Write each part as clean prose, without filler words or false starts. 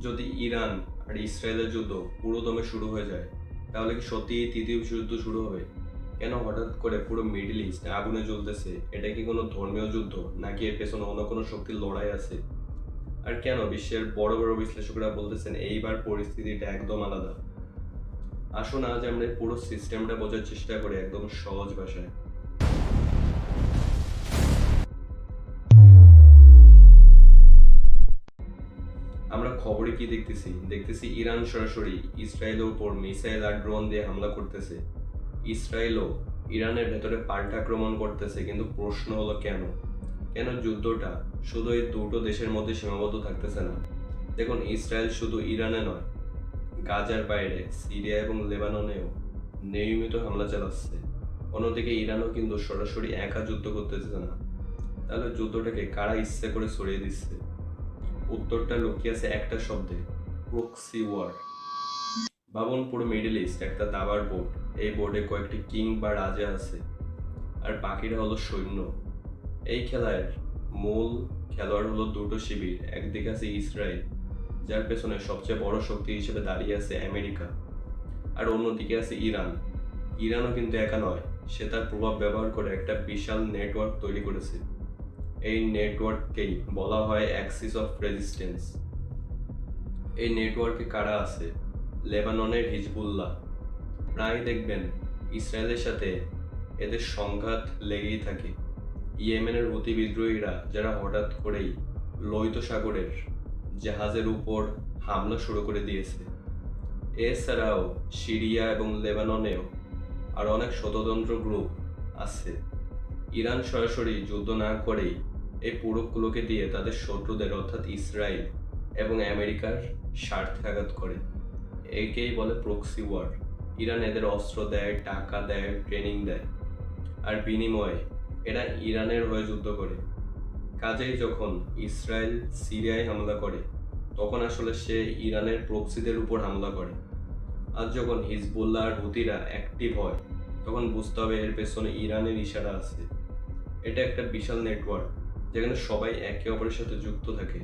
যদি ইরান আর ইসরায়েলের যুদ্ধ পুরো দমে শুরু হয়ে যায়, তাহলে কি সত্যি তৃতীয় বিশ্বযুদ্ধ শুরু হবে? কেন হঠাৎ করে পুরো মিডল ইস্ট আগুনে জ্বলতেছে? এটা কি কোনো ধর্মীয় যুদ্ধ, নাকি এর পেছনে অন্য কোনো শক্তির লড়াই আছে? আর কেন বিশ্বের বড় বড় বিশ্লেষকরা বলতেছেন এইবার পরিস্থিতিটা একদম আলাদা? আসুন আজ আমরা এই পুরো সিস্টেমটা বোঝার চেষ্টা করি একদম সহজ ভাষায়। আমরা খবরে কি দেখতেছি ইরান সরাসরি ইসরায়েলের উপর মিসাইল আর ড্রোন দিয়ে হামলা করতেছে। ইসরায়েলও ইরানের ভেতরে পাল্টা আক্রমণ করতেছে, কিন্তু প্রশ্ন হলো কেন? কেন যুদ্ধটা শুধু এই দুটো দেশের মধ্যে সীমাবদ্ধ থাকতেছে না? দেখুন, ইসরায়েল শুধু ইরানে নয়, গাজার বাইরে সিরিয়া এবং লেবাননেও নিয়মিত হামলা চালাচ্ছে। অন্যদিকে ইরানও কিন্তু সরাসরি একা যুদ্ধ করতেছে না। তাহলে যুদ্ধটাকে কারা ইচ্ছে করে ছড়িয়ে দিচ্ছে? উত্তরটা লুকিয়ে আছে একটা শব্দে: প্রক্সি ওয়ার। ভাবুন, পুরো মিডল ইস্ট একটা দাবার বোর্ড। এই বোর্ডে কয়েকটি কিং বা রাজা আছে, আর বাকিরা হলো সৈন্য। এই খেলার মূল খেলোয়াড় হলো দুটো শিবির। একদিকে আছে ইসরায়েল, যার পেছনে সবচেয়ে বড় শক্তি হিসেবে দাঁড়িয়ে আছে আমেরিকা, আর অন্যদিকে আছে ইরান। ইরানও কিন্তু একা নয়, সে তার প্রভাব ব্যবহার করে একটা বিশাল নেটওয়ার্ক তৈরি করেছে। এই নেটওয়ার্ককেই বলা হয় অ্যাক্সিস অফ রেজিস্ট্যান্স। এই নেটওয়ার্কে কারা আছে? লেবাননের হিজবুল্লাহ। প্রায় দেখবেন ইসরায়েলের সাথে এদের সংঘাত লেগেই থাকে। ইয়েমেনের হুতি বিদ্রোহীরা, যারা হঠাৎ করেই লোহিত সাগরের জাহাজের উপর হামলা শুরু করে দিয়েছে। এছাড়াও সিরিয়া এবং লেবাননেও আর অনেক স্বতন্ত্র গ্রুপ আছে। ইরান সরাসরি যুদ্ধ না করেই এই পুরোগুলোকে দিয়ে তাদের শত্রুদের অর্থাৎ ইসরায়েল এবং আমেরিকার স্বার্থে আঘাত করে। একেই বলে প্রক্সি ওয়ার। ইরান এদের অস্ত্র দেয়, টাকা দেয়, ট্রেনিং দেয়, আর বিনিময়ে এরা ইরানের হয়ে যুদ্ধ করে। কাজেই যখন ইসরায়েল সিরিয়ায় হামলা করে, তখন আসলে সে ইরানের প্রক্সিদের উপর হামলা করে। আর যখন হিজবুল্লাহ আর হুতিরা অ্যাক্টিভ হয়, তখন বুঝতে হবে এর পেছনে ইরানের ইশারা আছে। এটা একটা বিশাল নেটওয়ার্ক, যেখানে সবাই একে অপরের সাথে যুক্ত থাকে।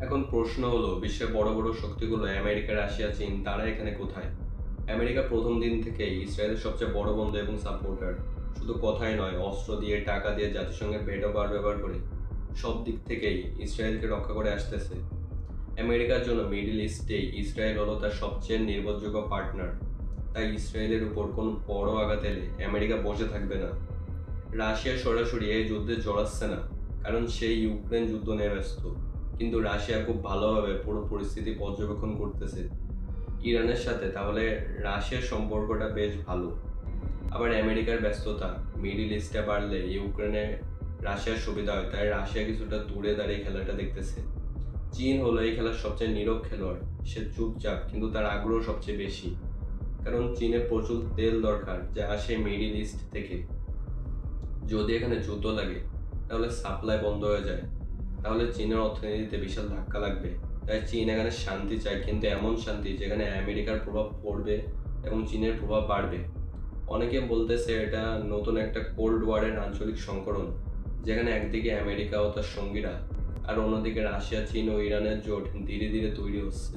এখন প্রশ্ন হলো, বিশ্বের বড় বড় শক্তিগুলো আমেরিকা, রাশিয়া, চীন, তারা এখানে কোথায়? আমেরিকা প্রথম দিন থেকেই ইসরায়েলের সবচেয়ে বড় বন্ধু এবং সাপোর্টার। শুধু কথাই নয়, অস্ত্র দিয়ে, টাকা দিয়ে, জাতিসংঘের ভেটো পাওয়ার ব্যবহার করে সব দিক থেকেই ইসরায়েলকে রক্ষা করে আসতেছে। আমেরিকার জন্য মিডল ইস্টে ইসরায়েল হলো তার সবচেয়ে নির্ভরযোগ্য পার্টনার। তাই ইসরায়েলের উপর কোনো বড় আঘাত এলে আমেরিকা বসে থাকবে না। রাশিয়া সরাসরি এই যুদ্ধে জড়াচ্ছে না, কারণ সেই ইউক্রেন যুদ্ধ নিয়ে ব্যস্ত। কিন্তু রাশিয়া খুব ভালোভাবে পুরো পরিস্থিতি পর্যবেক্ষণ করতেছে। ইরানের সাথে তাহলে রাশিয়ার সম্পর্কটা বেশ ভালো। আবার আমেরিকার ব্যস্ততা মিডল ইস্টে বাড়লে ইউক্রেনে রাশিয়ার সুবিধা হয়, তাই রাশিয়া কিছুটা দূরে দাঁড়িয়ে খেলাটা দেখতেছে। চীন হলো এই খেলার সবচেয়ে নীরব খেলোয়াড়। সে চুপচাপ, কিন্তু তার আগ্রহ সবচেয়ে বেশি, কারণ চীনের প্রচুর তেল দরকার, যা আসে মিডল ইস্ট থেকে। যদি এখানে যুদ্ধ লাগে, তাহলে সাপ্লাই বন্ধ হয়ে যায়, তাহলে চীনের অর্থনীতিতে বিশাল ধাক্কা লাগবে। তাই চীন এখানে শান্তি চায়, কিন্তু এমন শান্তি যেখানে আমেরিকার প্রভাব পড়বে এবং চীনের প্রভাব বাড়বে। অনেকে বলতেছে এটা নতুন একটা কোল্ড ওয়ারের আঞ্চলিক সংকরণ, যেখানে একদিকে আমেরিকা ও তার সঙ্গীরা, আর অন্যদিকে রাশিয়া, চীন ও ইরানের জোট ধীরে ধীরে তৈরি হচ্ছে।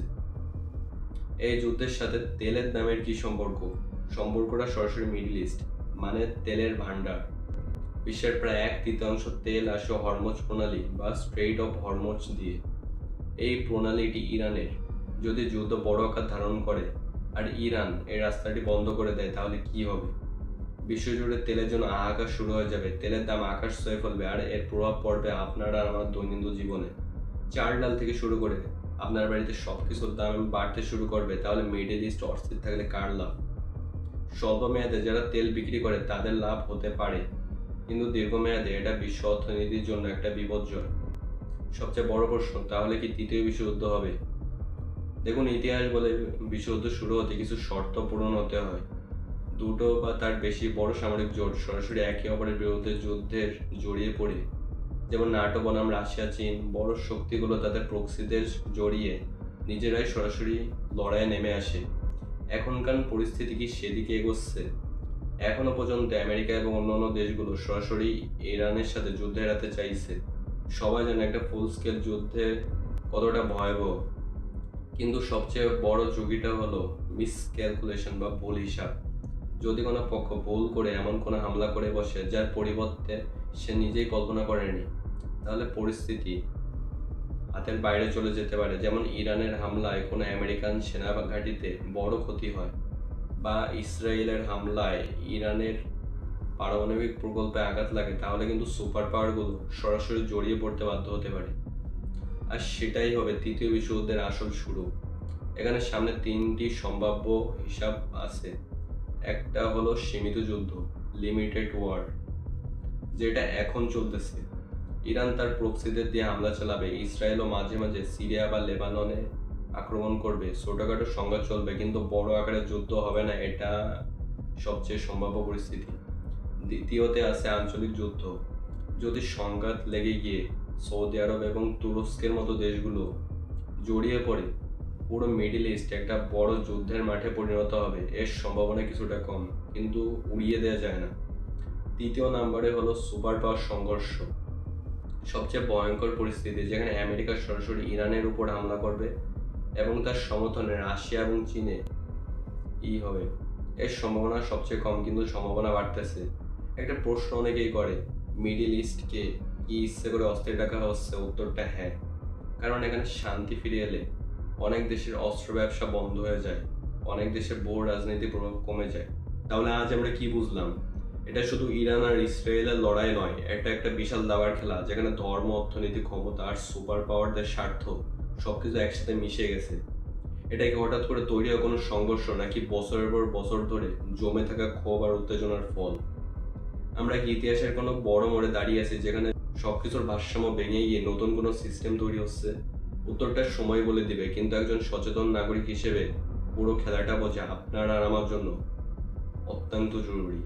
এই যুদ্ধের সাথে তেলের দামের কি সম্পর্ক? সম্পর্কটা সরাসরি মিডল ইস্ট, মানে তেলের ভান্ডার। বিশ্বের প্রায় 1/3 তেল আসে হরমুজ প্রণালী বা স্ট্রেইট অফ হরমুজ দিয়ে। এই প্রণালীটি ইরানের। যদি যুদ্ধ বড় আকার ধারণ করে আর ইরান এই রাস্তাটি বন্ধ করে দেয়, তাহলে কি হবে? বিশ্বজুড়ে তেলের জন্য হাহাকার শুরু হয়ে যাবে। তেলের দাম আকাশ ছুঁয়ে ফেলবে, আর এর প্রভাব পড়বে আপনার আর আমার দৈনন্দিন জীবনে। চাল ডাল থেকে শুরু করে আপনার বাড়িতে সব কিছুর দাম বাড়তে শুরু করবে। তাহলে মিডল ইস্ট অস্থির থাকলে কার লাভ? স্বল্প মেয়াদে যারা তেল বিক্রি করে তাদের লাভ হতে পারে, কিন্তু দীর্ঘমেয়াদে এটা বিশ্ব অর্থনীতির জন্য একটা বিপর্যয়। সবচেয়ে বড় প্রশ্ন, তাহলে কি তৃতীয় বিশ্বযুদ্ধ হবে? দেখুন, ইতিহাস বলে বিশ্বযুদ্ধ শুরু হতে কিছু শর্ত পূরণ হতে হয়। দুটো বা তার বেশি বড় সামরিক জোট সরাসরি একে অপরের বিরুদ্ধে যুদ্ধের জড়িয়ে পড়ে, যেমন নাটো বনাম রাশিয়া, চীন। বড় শক্তিগুলো তাদের প্রক্সিদের জড়িয়ে নিজেরাই সরাসরি লড়াইয়ে নেমে আসে। এখনকার পরিস্থিতি কি সেদিকে এগোচ্ছে? এখনো পর্যন্ত আমেরিকা এবং অন্যান্য দেশগুলো সরাসরি ইরানের সাথে যুদ্ধ এড়াতে চাইছে। সবাই জানে একটা ফুল স্কেল যুদ্ধে কতটা ভয়াবহ, কিন্তু সবচেয়ে বড় ঝুঁকিটা হলো মিসক্যালকুলেশন বা ভুল হিসাব। যদি কোনো পক্ষ ভুল করে এমন কোনো হামলা করে বসে যার পরিবর্তে সে নিজেই কল্পনা করেনি, তাহলে পরিস্থিতি হাতের বাইরে চলে যেতে পারে। যেমন ইরানের হামলায় কোনো আমেরিকান সেনা ঘাঁটিতে বড় ক্ষতি হয়, বা ইসরায়েলের হামলায় ইরানের পারমাণবিক প্রকল্পে আঘাত লাগে, তাহলে কিন্তু সুপার পাওয়ারগুলো সরাসরি জড়িয়ে পড়তে বাধ্য হতে পারে। আর সেটাই হবে তৃতীয় বিশ্বযুদ্ধের আসল শুরু। এখানে সামনে তিনটি সম্ভাব্য হিসাব আছে। একটা হলো সীমিত যুদ্ধ, লিমিটেড ওয়ার, যেটা এখন চলতেছে। ইরান তার প্রক্সিদের দিয়ে হামলা চালাবে, ইসরায়েলও মাঝে মাঝে সিরিয়া বা লেবাননে আক্রমণ করবে। ছোটখাটো সংঘাত চলবে, কিন্তু বড় আকারের যুদ্ধ হবে না, এটা সবচেয়ে সম্ভাব্য পরিস্থিতি। দ্বিতীয়তে আছে আঞ্চলিক যুদ্ধ। যদি সংঘাত লেগে গিয়ে সৌদি আরব এবং তুরস্কের মতো দেশগুলো জড়িয়ে পড়ে, পুরো মিডল ইস্ট একটা বড় যুদ্ধের মাঠে পরিণত হবে। এর সম্ভাবনা কিছুটা কম, কিন্তু উড়িয়ে দেওয়া যায় না। তৃতীয় নম্বরে হলো সুপার পাওয়ার সংঘর্ষ, সবচেয়ে ভয়ঙ্কর পরিস্থিতি, যেখানে আমেরিকা সরাসরি ইরানের উপর হামলা করবে এবং তার সমর্থনে রাশিয়া এবং চীনে হবে। এর সম্ভাবনা সবচেয়ে কম, কিন্তু সম্ভাবনা বাড়তেছে। একটা প্রশ্ন অনেকেই করে, মিডিল ইস্টকে কি ইচ্ছে করে অস্থির রাখা হচ্ছে? উত্তরটা হ্যাঁ, কারণ এখানে শান্তি ফিরে এলে অনেক দেশের অস্ত্র ব্যবসা বন্ধ হয়ে যায়, অনেক দেশের ভূ রাজনৈতিক প্রভাব কমে যায়। তাহলে আজ আমরা কি বুঝলাম? এটা শুধু ইরান আর ইসরায়েলের লড়াই নয়, এটা একটা বিশাল দাবার খেলা, যেখানে ধর্ম, অর্থনীতি, ক্ষমতা আর সুপার পাওয়ারদের স্বার্থ সবকিছু একসাথে মিশে গেছে। এটা কি হঠাৎ করে তৈরি হয় কোনো সংঘর্ষ, নাকি বছরের পর বছর ধরে জমে থাকা ক্ষোভ আর উত্তেজনার ফল? আমরা কি ইতিহাসের কোনো বড় মোড়ে দাঁড়িয়ে আছি, যেখানে সবকিছুর ভারসাম্য ভেঙে গিয়ে নতুন কোনো সিস্টেম তৈরি হচ্ছে? উত্তরটা সময় বলে দিবে, কিন্তু একজন সচেতন নাগরিক হিসেবে পুরো খেলাটা বোঝা আপনার আর আমার জন্য অত্যন্ত জরুরি।